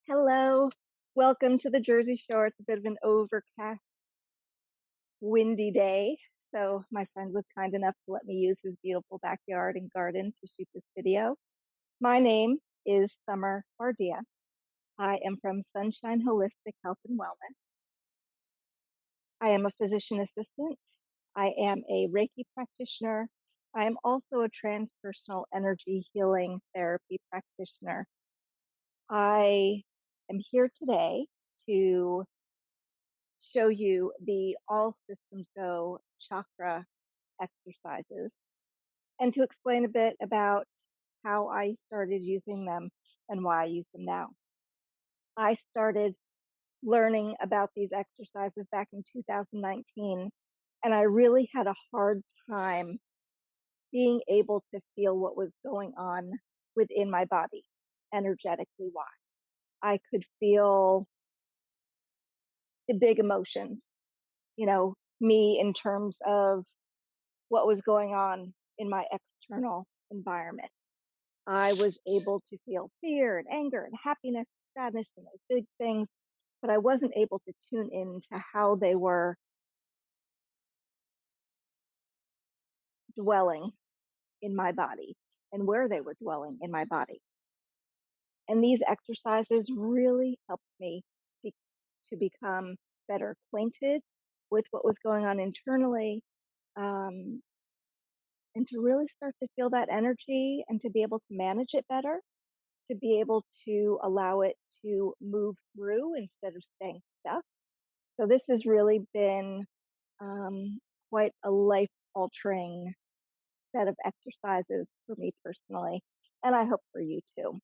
Hello. Welcome to the Jersey Shore. It's a bit of an overcast, windy day. So my friend was kind enough to let me use his beautiful backyard and garden to shoot this video. My name is Summer Bardia. I am from Sunshine Holistic Health and Wellness. I am a physician assistant. I am a Reiki practitioner. I am also a transpersonal energy healing therapy practitioner. I am here today to show you the all systems go chakra exercises and to explain a bit about how I started using them and why I use them now. I started learning about these exercises back in 2019, and I really had a hard time being able to feel what was going on within my body energetically. Why? I could feel the big emotions, me in terms of what was going on in my external environment. I was able to feel fear and anger and happiness, sadness, and those big things, but I wasn't able to tune into how they were dwelling in my body and where they were dwelling in my body. And these exercises really helped me to become better acquainted with what was going on internally, um, and to really start to feel that energy and to be able to manage it better, to be able to allow it to move through instead of staying stuck. So this has really been quite a life altering set of exercises for me personally, and I hope for you too.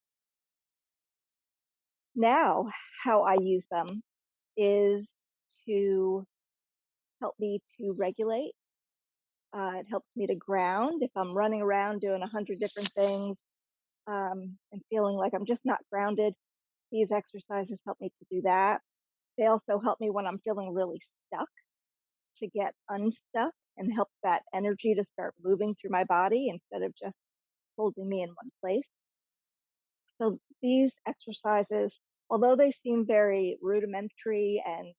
Now, how I use them is to help me to regulate. It helps me to ground if I'm running around doing 100 different things and feeling like I'm just not grounded. These exercises help me to do that. They also help me when I'm feeling really stuck to get unstuck and help that energy to start moving through my body instead of just holding me in one place. So these exercises, although they seem very rudimentary and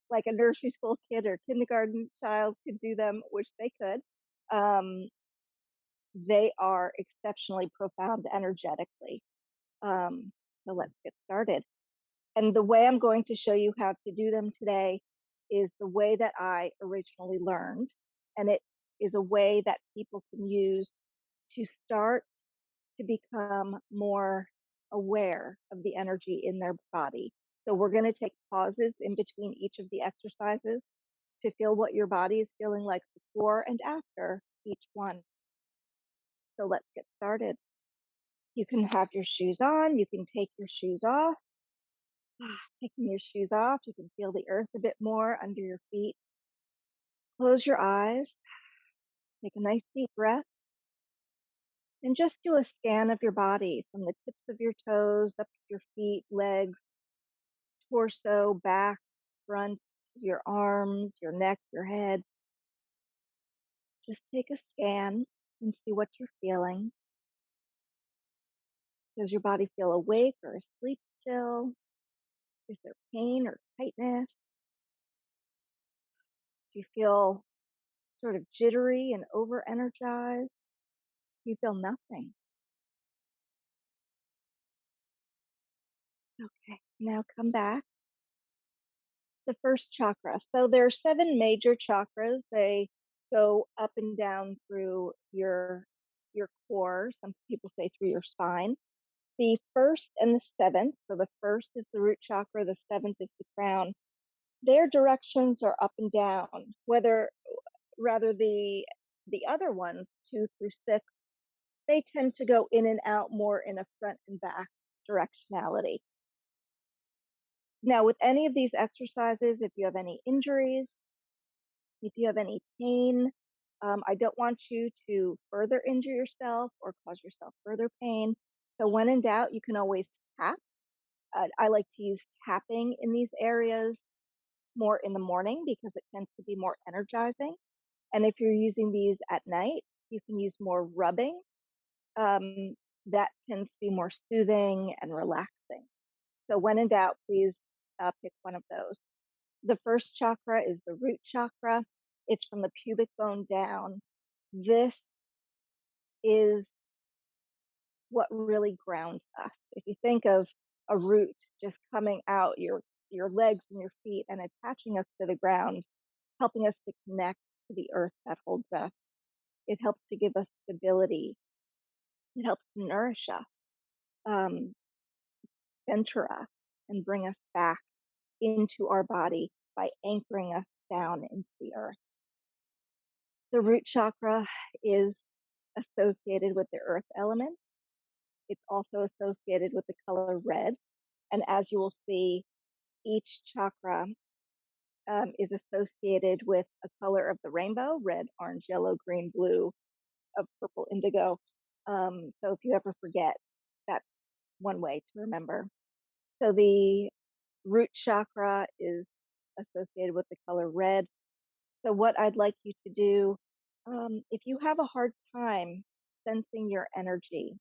like a nursery school kid or kindergarten child could do them, which they could, um, they are exceptionally profound energetically. So let's get started. And the way I'm going to show you how to do them today is the way that I originally learned. And it is a way that people can use to start to become more aware of the energy in their body. So we're going to take pauses in between each of the exercises to feel what your body is feeling like before and after each one. So let's get started. You can have your shoes on, you can take your shoes off. Taking your shoes off, you can feel the earth a bit more under your feet. Close your eyes, take a nice deep breath, and just do a scan of your body from the tips of your toes up to your feet, legs, torso, back, front, your arms, your neck, your head. Just take a scan and see what you're feeling. Does your body feel awake or asleep still? Is there pain or tightness? Do you feel sort of jittery and over energized? Do you feel nothing? Okay, now come back. The first chakra. So there are 7 major chakras. They go up and down through your core. Some people say through your spine. The first and the seventh. So the first is the root chakra. The seventh is the crown. Their directions are up and down. Whether rather the other ones, 2 through 6, they tend to go in and out more in a front and back directionality. Now, with any of these exercises, if you have any injuries, if you have any pain, I don't want you to further injure yourself or cause yourself further pain. So when in doubt, you can always tap. I like to use tapping in these areas more in the morning because it tends to be more energizing. And if you're using these at night, you can use more rubbing. That tends to be more soothing and relaxing. So when in doubt, please pick one of those. The first chakra is the root chakra. It's from the pubic bone down. This is what really grounds us. If you think of a root just coming out your legs and your feet and attaching us to the ground, helping us to connect to the earth that holds us. It helps to give us stability. It helps to nourish us, um, center us, and bring us back into our body by anchoring us down into the earth. The root chakra is associated with the earth element. It's also associated with the color red. And as you will see, each chakra is associated with a color of the rainbow: red, orange, yellow, green, blue, of purple, indigo. So if you ever forget, that's one way to remember. So the root chakra is associated with the color red. So what I'd like you to do, if you have a hard time sensing your energy,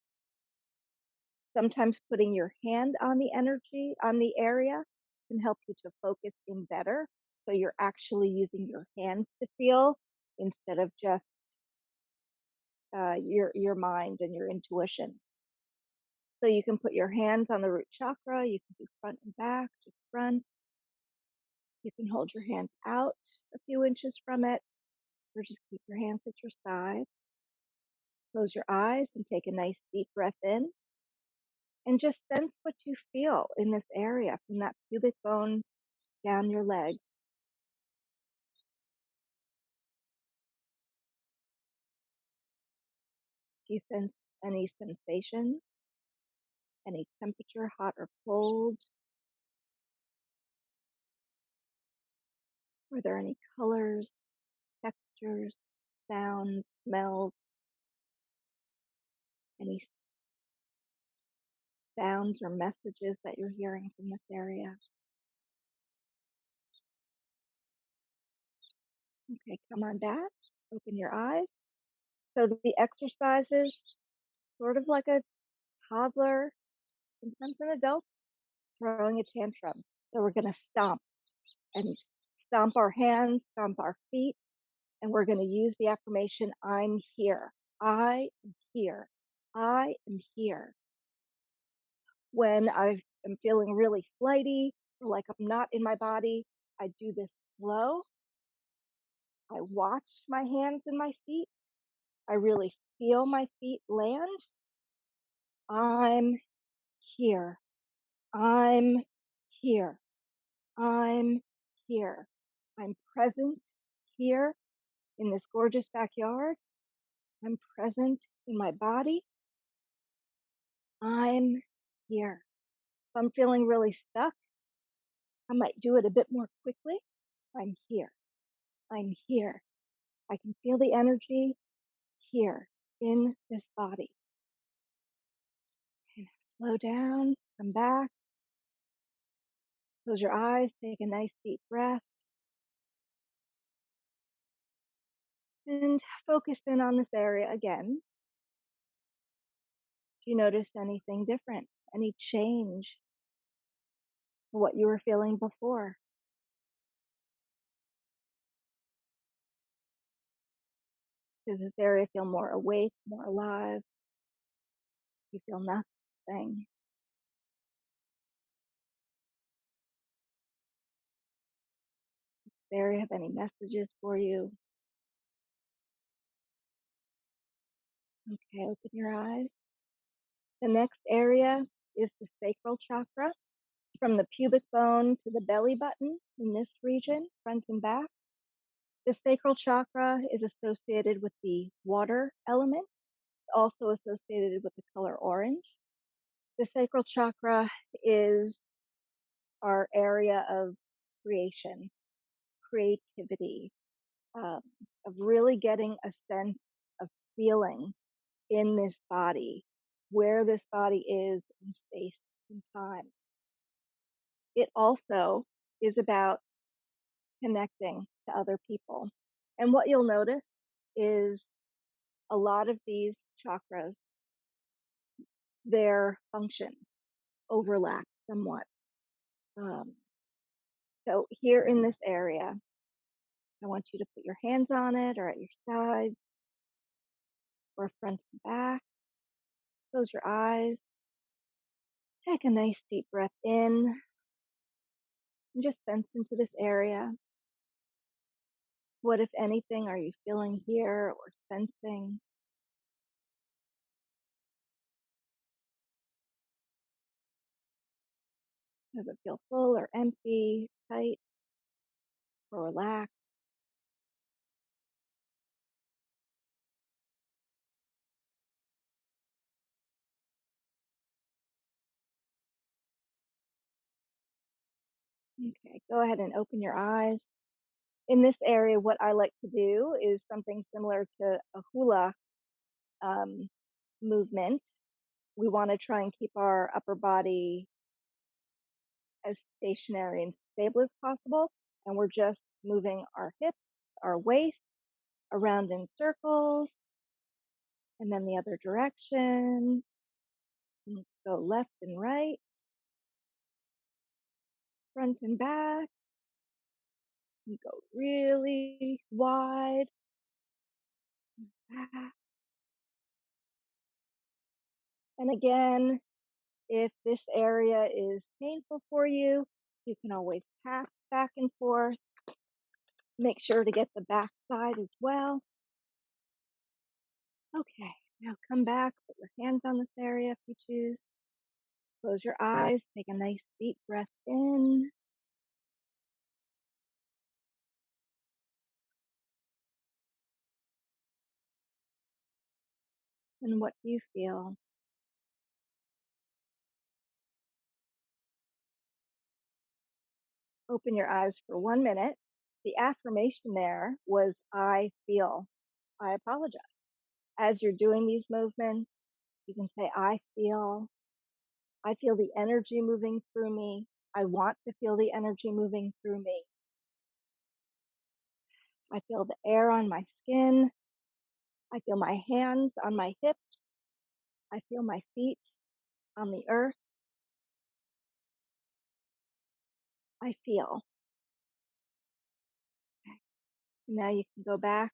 sometimes putting your hand on the energy, on the area, can help you to focus in better. So you're actually using your hands to feel instead of just your mind and your intuition. So you can put your hands on the root chakra. You can do front and back, just front. You can hold your hands out a few inches from it, or just keep your hands at your side. Close your eyes and take a nice deep breath in. And just sense what you feel in this area from that pubic bone down your leg. Do you sense any sensations, any temperature, hot or cold? Are there any colors, textures, sounds, smells, any sounds or messages that you're hearing from this area? Okay, come on back. Open your eyes. So the exercise is sort of like a toddler, sometimes an adult, throwing a tantrum. So we're going to stomp and stomp our hands, stomp our feet, and we're going to use the affirmation, I'm here. I am here. I am here. When I am feeling really flighty or like I'm not in my body, I do this slow. I watch my hands and my feet. I really feel my feet land. I'm here. I'm here. I'm here. I'm present here in this gorgeous backyard. I'm present in my body. I'm here. If I'm feeling really stuck, I might do it a bit more quickly. I'm here. I'm here. I can feel the energy here in this body. And slow down, come back. Close your eyes, take a nice deep breath, and focus in on this area again. Do you notice anything different? Any change from what you were feeling before? Does this area feel more awake, more alive? You feel nothing. Does this area have any messages for you? Okay, open your eyes. The next area is the sacral chakra, from the pubic bone to the belly button in this region, front and back. The sacral chakra is associated with the water element, also associated with the color orange. The sacral chakra is our area of creation, creativity, um, of really getting a sense of feeling in this body, where this body is in space and time. It also is about connecting to other people. And what you'll notice is a lot of these chakras, their function overlap somewhat. Um, so here in this area, I want you to put your hands on it or at your sides or front and back. Close your eyes. Take a nice deep breath in and just sense into this area. What, if anything, are you feeling here or sensing? Does it feel full or empty, tight or relaxed? Okay, go ahead and open your eyes. In this area, what I like to do is something similar to a hula um, movement. We want to try and keep our upper body as stationary and stable as possible. And we're just moving our hips, our waist around in circles, and then the other direction. And go left and right, front and back. You go really wide. Back. And again, if this area is painful for you, you can always pass back and forth. Make sure to get the back side as well. Okay, now come back, put your hands on this area if you choose. Close your eyes, take a nice deep breath in. And what do you feel? Open your eyes for 1 minute. The affirmation there was I feel. I apologize. As you're doing these movements, you can say, I feel. I feel the energy moving through me. I want to feel the energy moving through me. I feel the air on my skin. I feel my hands on my hips. I feel my feet on the earth. I feel. Okay. Now you can go back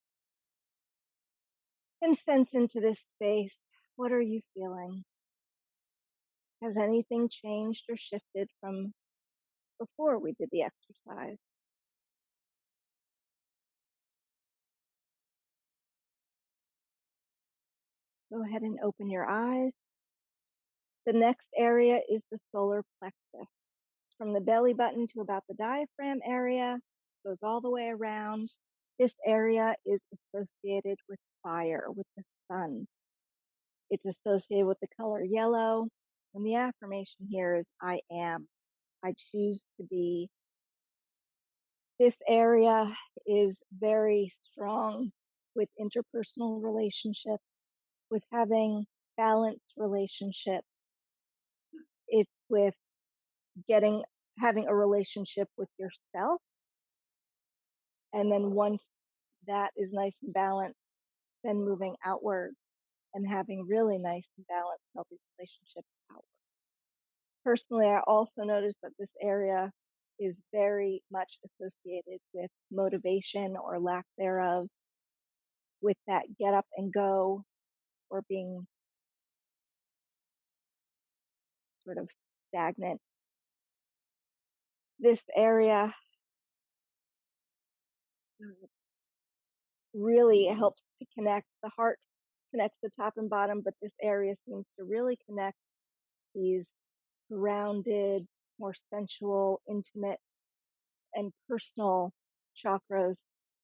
and sense into this space. What are you feeling? Has anything changed or shifted from before we did the exercise? Go ahead and open your eyes. The next area is the solar plexus. From the belly button to about the diaphragm area, goes all the way around. This area is associated with fire, with the sun. It's associated with the color yellow. And the affirmation here is I am. I choose to be. This area is very strong with interpersonal relationships, with having balanced relationships. It's with having a relationship with yourself. And then once that is nice and balanced, then moving outward and having really nice and balanced, healthy relationships outward. Personally, I also noticed that this area is very much associated with motivation or lack thereof, with that get up and go or being sort of stagnant. This area really helps to connect. The heart connects the top and bottom, but this area seems to really connect these grounded, more sensual, intimate, and personal chakras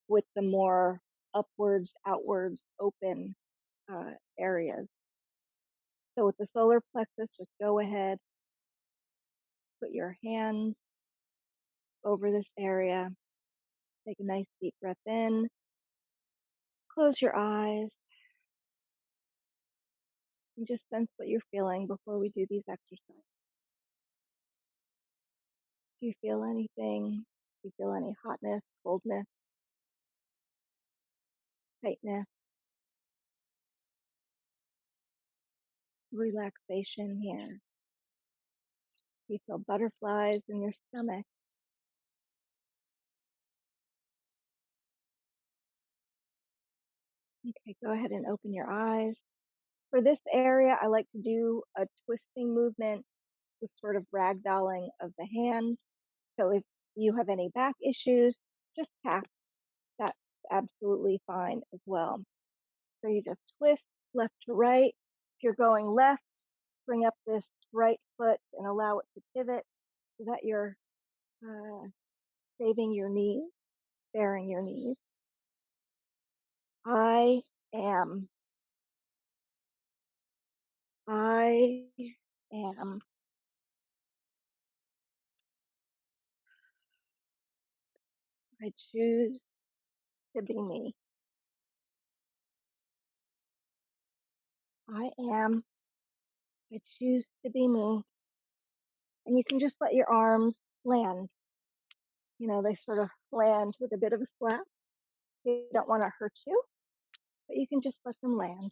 with the more upwards, outwards, open areas. So with the solar plexus, just go ahead, put your hands over this area, take a nice deep breath in, close your eyes, and just sense what you're feeling before we do these exercises. Do you feel anything? Do you feel any hotness, coldness, tightness, relaxation here? You feel butterflies in your stomach. Okay, go ahead and open your eyes. For this area, I like to do a twisting movement with sort of ragdolling of the hands. So if you have any back issues, just tap. That's absolutely fine as well. So you just twist left to right. If you're going left, bring up this right foot and allow it to pivot so that you're uh, saving your knees, sparing your knees. I am. I am. I choose to be me. I am. I choose to be me. And you can just let your arms land. You know, they sort of land with a bit of a slap. They don't want to hurt you, but you can just let them land.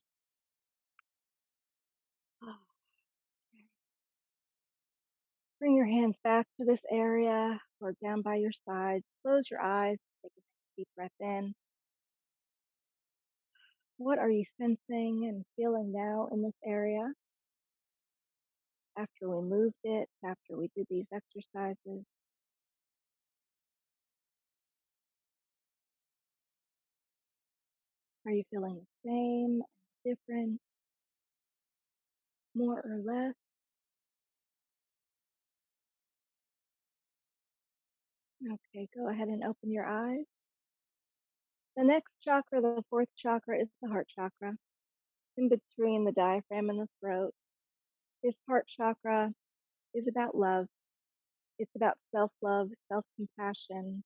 Bring your hands back to this area or down by your sides. Close your eyes. Take a deep breath in. What are you sensing and feeling now in this area? After we moved it, after we did these exercises, are you feeling the same, different, more or less? Okay, go ahead and open your eyes. The next chakra, the fourth chakra, is the heart chakra, in between the diaphragm and the throat. This heart chakra is about love. It's about self-love, self-compassion,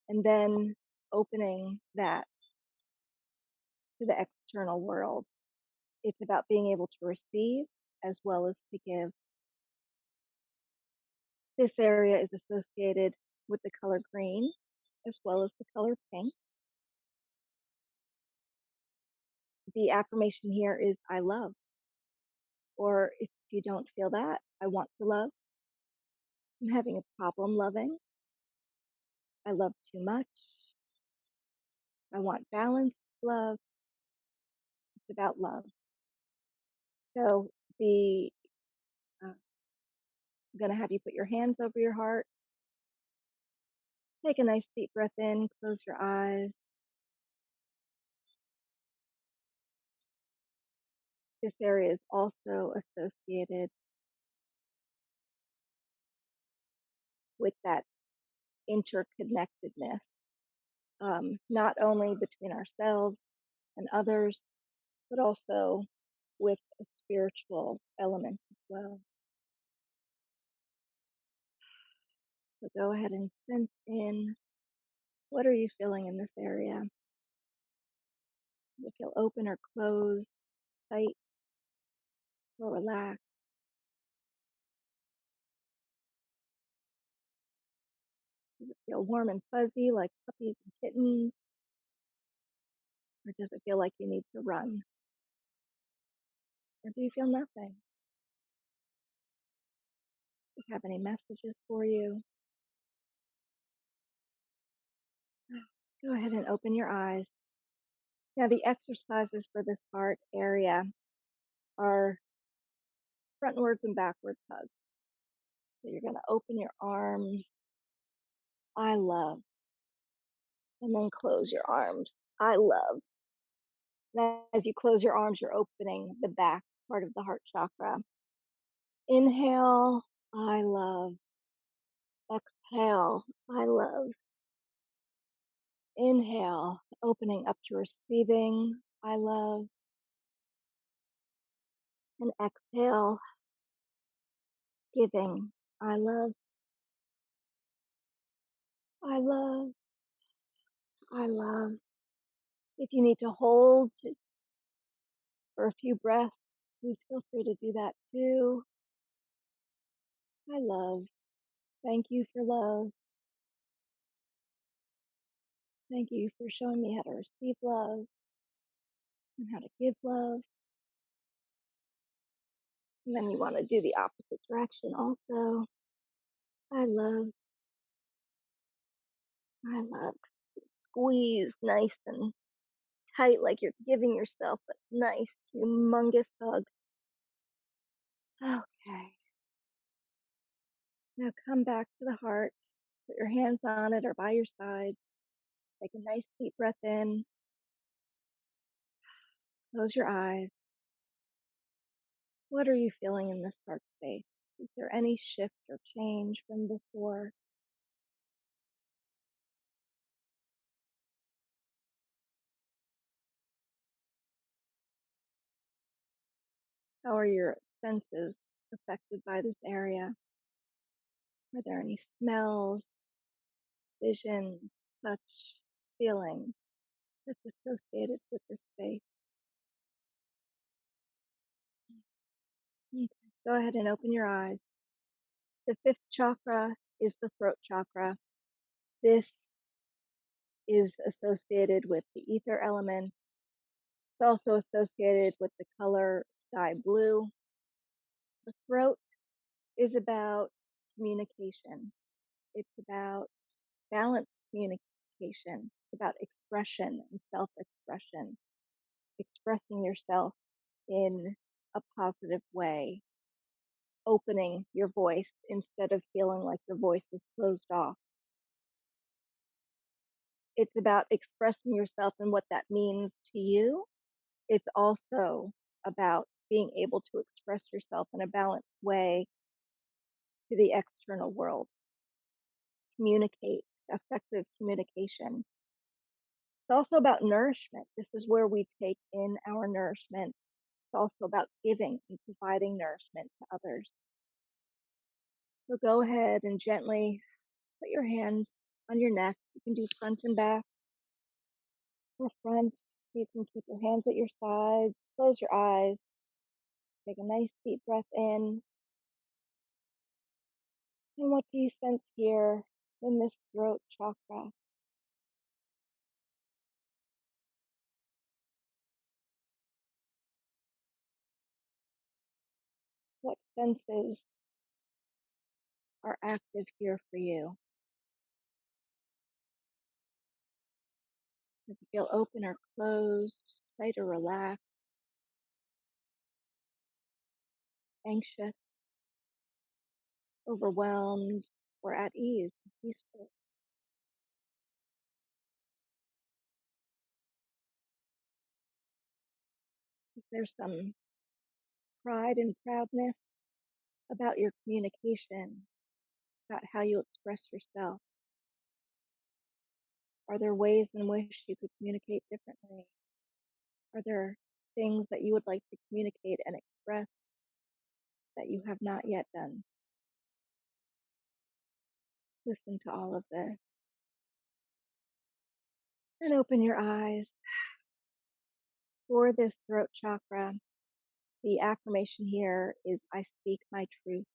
and then opening that to the external world. It's about being able to receive as well as to give. This area is associated with the color green as well as the color pink. The affirmation here is I love. Or if you don't feel that, I want to love. I'm having a problem loving. I love too much. I want balanced love. It's about love. So I'm going to have you put your hands over your heart. Take a nice deep breath in. Close your eyes. This area is also associated with that interconnectedness, not only between ourselves and others, but also with a spiritual element as well. So go ahead and sense in, what are you feeling in this area? Does it feel open or closed, tight or relaxed? Does it feel warm and fuzzy like puppies and kittens? Or does it feel like you need to run? Or do you feel nothing? Do you have any messages for you? Go ahead and open your eyes. Now, the exercises for this heart area are frontwards and backwards hugs. So you're going to open your arms, I love, and then close your arms, I love. Now, as you close your arms, you're opening the back part of the heart chakra. Inhale, I love. Exhale, I love. Inhale, opening up to receiving, I love. And exhale, giving, I love. I love. I love. If you need to hold for a few breaths, please feel free to do that too. I love. Thank you for love. Thank you for showing me how to receive love and how to give love. And then you want to do the opposite direction also. I love, I love squeeze nice and tight like you're giving yourself a nice, humongous hug. Okay. Now come back to the heart. Put your hands on it or by your side. Take a nice deep breath in. Close your eyes. What are you feeling in this heart space? Is there any shift or change from before? How are your senses affected by this area? Are there any smells, vision, touch, feeling that's associated with this space? Okay. Go ahead and open your eyes. The fifth chakra is the throat chakra. This is associated with the ether element. It's also associated with the color sky blue. The throat is about communication. It's about balanced communication. It's about expression and self expression, expressing yourself in a positive way, opening your voice instead of feeling like your voice is closed off. It's about expressing yourself and what that means to you. It's also about being able to express yourself in a balanced way to the external world. Communicate, effective communication. It's also about nourishment. This is where we take in our nourishment. It's also about giving and providing nourishment to others. So go ahead and gently put your hands on your neck. You can do front and back or front. You can keep your hands at your sides. Close your eyes. Take a nice deep breath in. And what do you sense here in this throat chakra? What senses are active here for you? Does it feel open or closed, tight or relaxed, anxious, overwhelmed, or at ease, peaceful? Is there some pride and proudness about your communication, about how you express yourself? Are there ways in which you could communicate differently? Are there things that you would like to communicate and express that you have not yet done? Listen to all of this and open your eyes. For this throat chakra, the affirmation here is I speak my truth.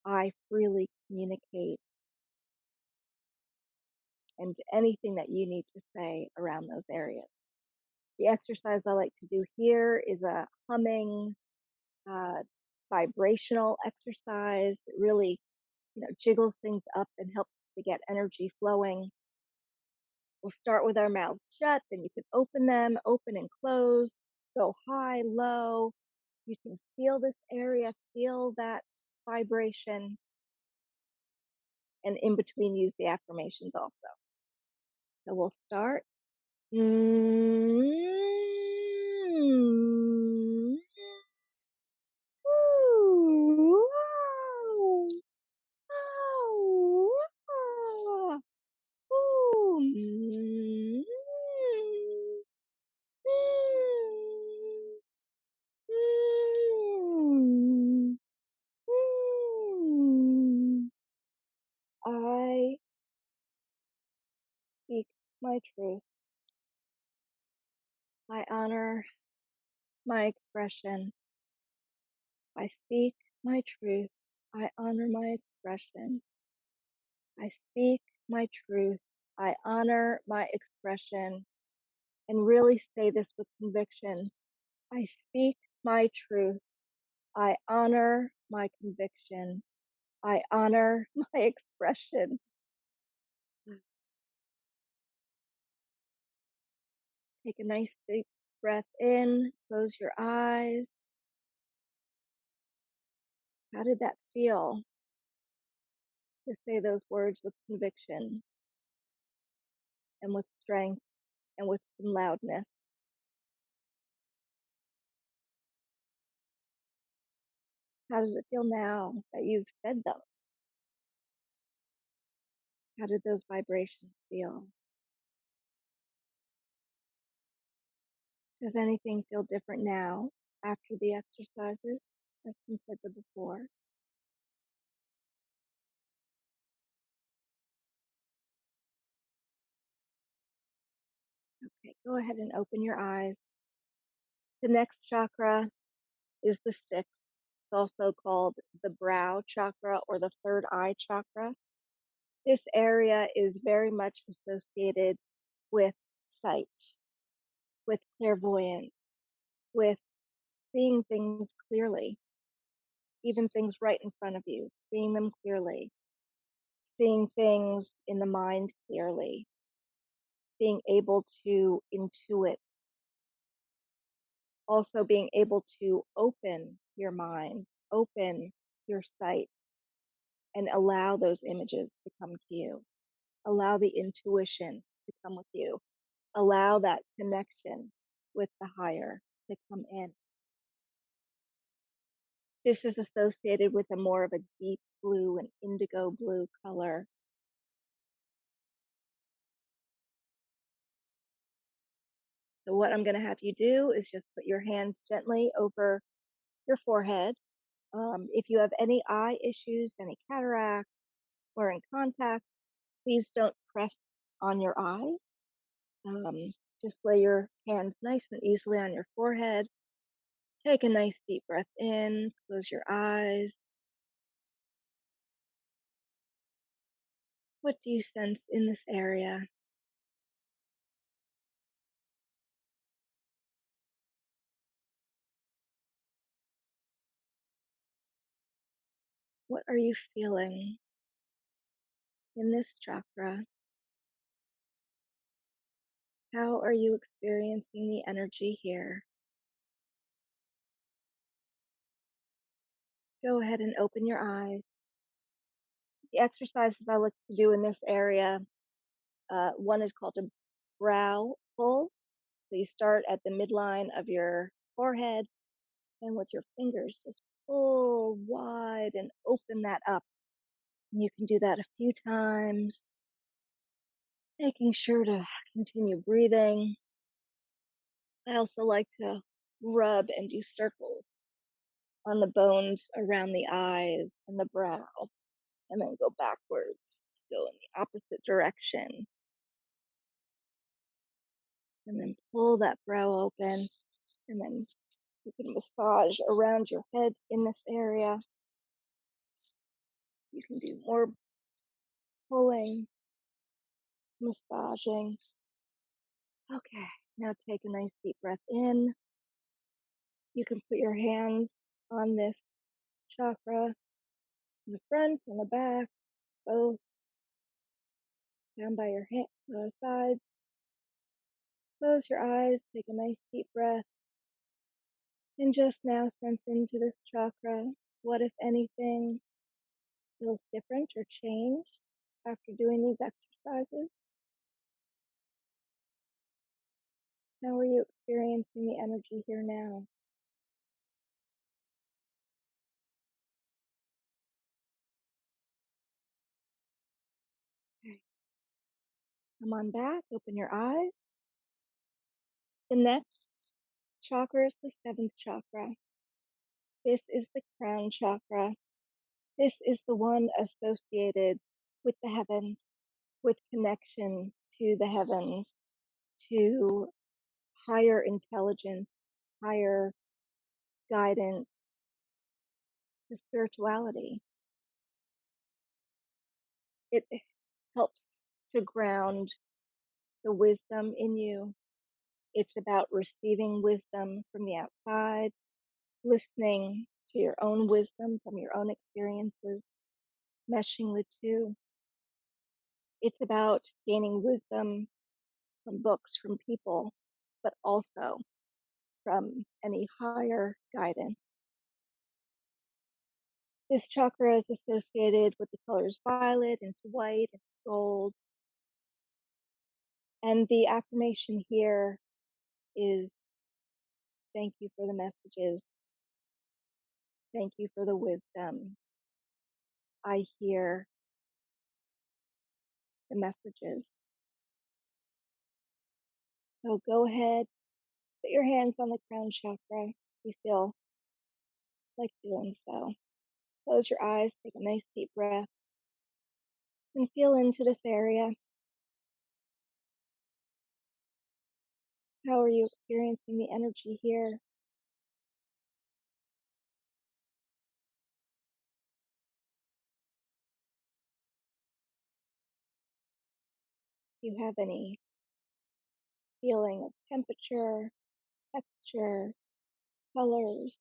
I freely communicate, and anything that you need to say around those areas. The exercise I like to do here is a humming, uh, vibrational exercise that really, jiggles things up and helps to get energy flowing. We'll start with our mouths shut, then you can open them, open and close, go high, low. You can feel this area, feel that vibration, and in between use the affirmations also. So we'll start. Mm-hmm. Ooh, wow. Oh, ah, ooh, mm, mm, mm. I speak my truth. I honor my expression. I speak my truth. I honor my expression. I speak my truth. I honor my expression. And really say this with conviction. I speak my truth. I honor my conviction. I honor my expression. Take a nice deep breath in, close your eyes. How did that feel to say those words with conviction and with strength and with some loudness? How does it feel now that you've said them? How did those vibrations feel? Does anything feel different now after the exercises as compared to before? Okay, go ahead and open your eyes. The next chakra is the sixth. It's also called the brow chakra or the third eye chakra. This area is very much associated with sight, with clairvoyance, with seeing things clearly, even things right in front of you, seeing them clearly, seeing things in the mind clearly, being able to intuit, also being able to open your mind, open your sight, and allow those images to come to you. Allow the intuition to come with you. Allow that connection with the higher to come in. This is associated with a more of a deep blue and indigo blue color. So what I'm going to have you do is just put your hands gently over your forehead. If you have any eye issues, any cataracts, wearing contacts, please don't press on your eyes. Just lay your hands nice and easily on your forehead. Take a nice deep breath in, close your eyes. What do you sense in this area? What are you feeling in this chakra? How are you experiencing the energy here? Go ahead and open your eyes. The exercises I like to do in this area, one is called a brow pull. So you start at the midline of your forehead and with your fingers just pull wide and open that up. And you can do that a few times, making sure to continue breathing. I also like to rub and do circles on the bones around the eyes and the brow, and then go backwards, go in the opposite direction, and then pull that brow open, and then you can massage around your head in this area. You can do more pulling, massaging. Okay, now take a nice deep breath in. You can put your hands on this chakra in the front and the back, both down by your sides. Close your eyes, take a nice deep breath, and just now sense into this chakra. What, if anything, feels different or changed after doing these exercises? How are you experiencing the energy here now? Okay. Come on back, open your eyes. The next chakra is the seventh chakra. This is the crown chakra. This is the one associated with the heavens, with connection to the heavens, to higher intelligence, higher guidance, to spirituality. It helps to ground the wisdom in you. It's about receiving wisdom from the outside, listening to your own wisdom from your own experiences, meshing the two. It's about gaining wisdom from books, from people, but also from any higher guidance. This chakra is associated with the colors violet and white and gold. And the affirmation here is thank you for the messages. Thank you for the wisdom. I hear the messages. So go ahead, put your hands on the crown chakra if you feel like doing so. Close your eyes, take a nice deep breath, and feel into this area. How are you experiencing the energy here? Do you have any feeling of temperature, texture, colors,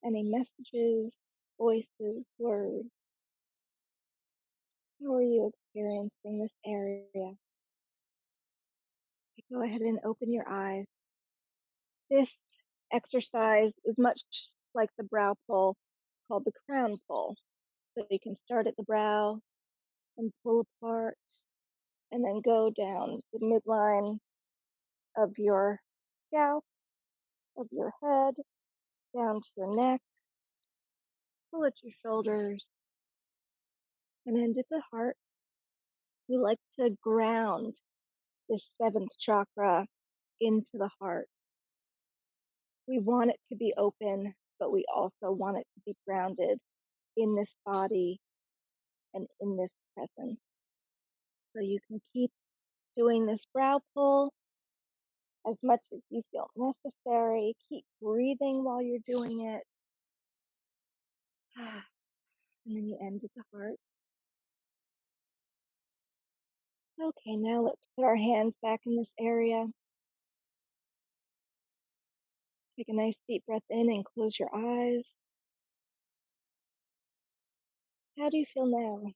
any messages, voices, words? How are you experiencing this area? Go ahead and open your eyes. This exercise is much like the brow pull called the crown pull. So you can start at the brow and pull apart and then go down the midline of your scalp, of your head, down to your neck, pull at your shoulders, and end at the heart. We like to ground this seventh chakra into the heart. We want it to be open, but we also want it to be grounded in this body and in this presence. So you can keep doing this brow pull as much as you feel necessary. Keep breathing while you're doing it. And then you end at the heart. Okay, now let's put our hands back in this area. Take a nice deep breath in and close your eyes. How do you feel now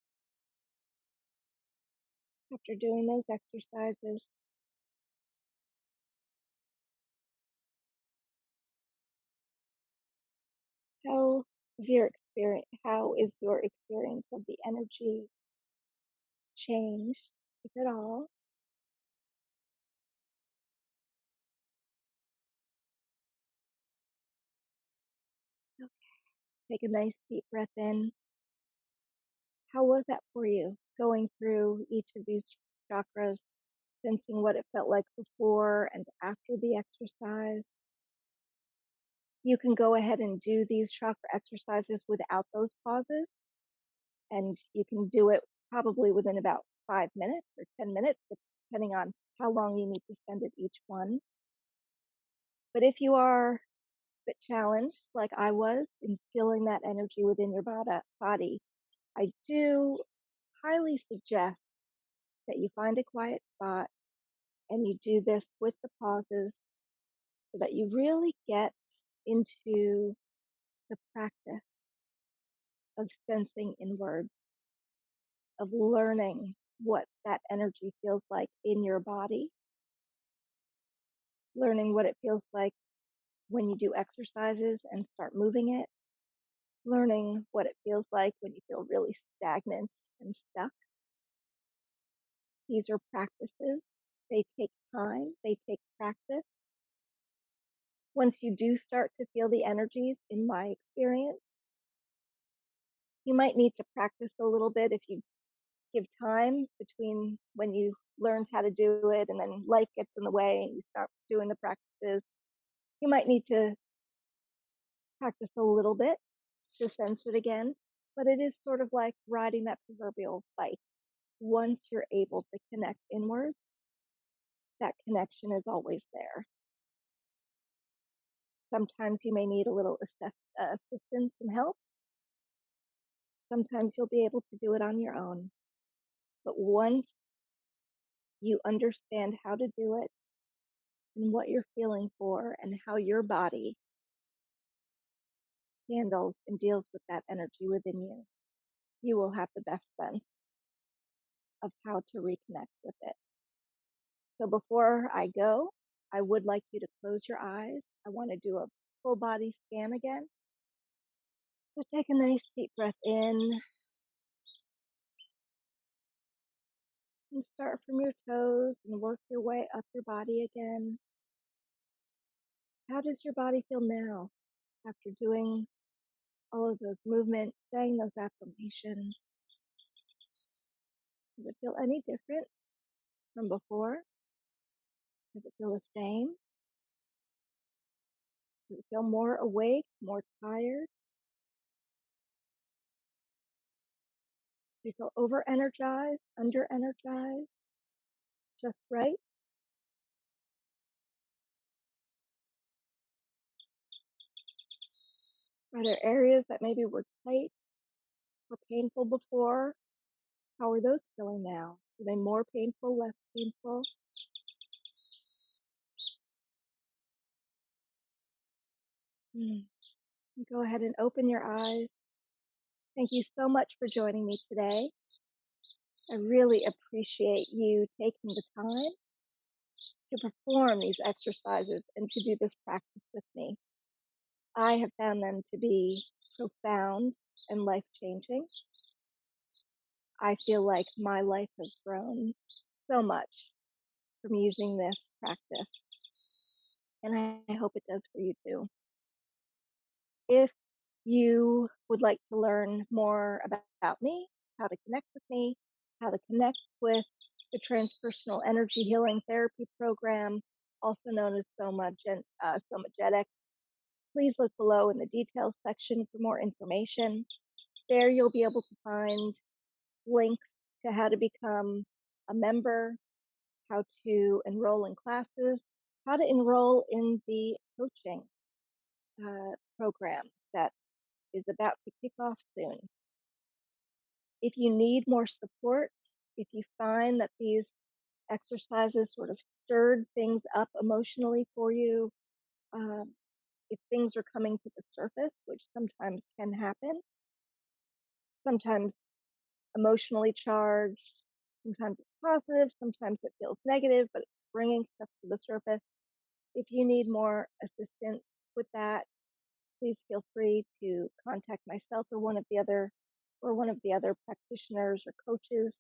after doing those exercises? How is your experience of the energy changed, if at all? Okay. Take a nice deep breath in. How was that for you, going through each of these chakras, sensing what it felt like before and after the exercise? You can go ahead and do these chakra exercises without those pauses, and you can do it probably within about 5 minutes or 10 minutes, depending on how long you need to spend at each one. But if you are a bit challenged, like I was, in feeling that energy within your body, I do highly suggest that you find a quiet spot and you do this with the pauses so that you really get into the practice of sensing inward, of learning what that energy feels like in your body, learning what it feels like when you do exercises and start moving it, learning what it feels like when you feel really stagnant and stuck. These are practices. They take time, they take practice. Once you do start to feel the energies, in my experience, you might need to practice a little bit if you give time between when you learned how to do it and then life gets in the way and you stop doing the practices. You might need to practice a little bit to sense it again, but it is sort of like riding that proverbial bike. Once you're able to connect inward, that connection is always there. Sometimes you may need a little assistance and help. Sometimes you'll be able to do it on your own. But once you understand how to do it and what you're feeling for and how your body handles and deals with that energy within you, you will have the best sense of how to reconnect with it. So before I go, I would like you to close your eyes. I want to do a full body scan again. So take a nice deep breath in and start from your toes and work your way up your body again. How does your body feel now after doing all of those movements, saying those affirmations? Does it feel any different from before? Does it feel the same? Does it feel more awake, more tired? Do you feel over energized, under energized, just right? Are there areas that maybe were tight or painful before? How are those feeling now? Are they more painful, less painful? Mm. Go ahead and open your eyes. Thank you so much for joining me today. I really appreciate you taking the time to perform these exercises and to do this practice with me. I have found them to be profound and life changing. I feel like my life has grown so much from using this practice, and I hope it does for you too. If you would like to learn more about me, how to connect with me, how to connect with the Transpersonal Energy Healing Therapy Program, also known as Somagetics, please look below in the details section for more information. There you'll be able to find links to how to become a member, how to enroll in classes, how to enroll in the coaching program that is about to kick off soon. If you need more support, if you find that these exercises sort of stirred things up emotionally for you, um, if things are coming to the surface, which sometimes can happen, sometimes emotionally charged, sometimes it's positive, sometimes it feels negative, but it's bringing stuff to the surface. If you need more assistance with that, please feel free to contact myself or one of the other practitioners or coaches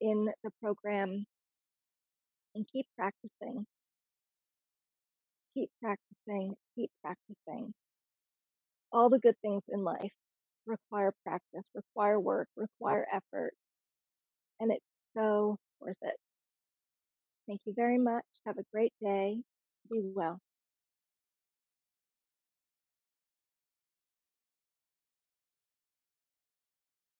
in the program, and keep practicing, keep practicing, keep practicing. All the good things in life require practice, require work, require effort, and it's so worth it. Thank you very much. Have a great day. Be well.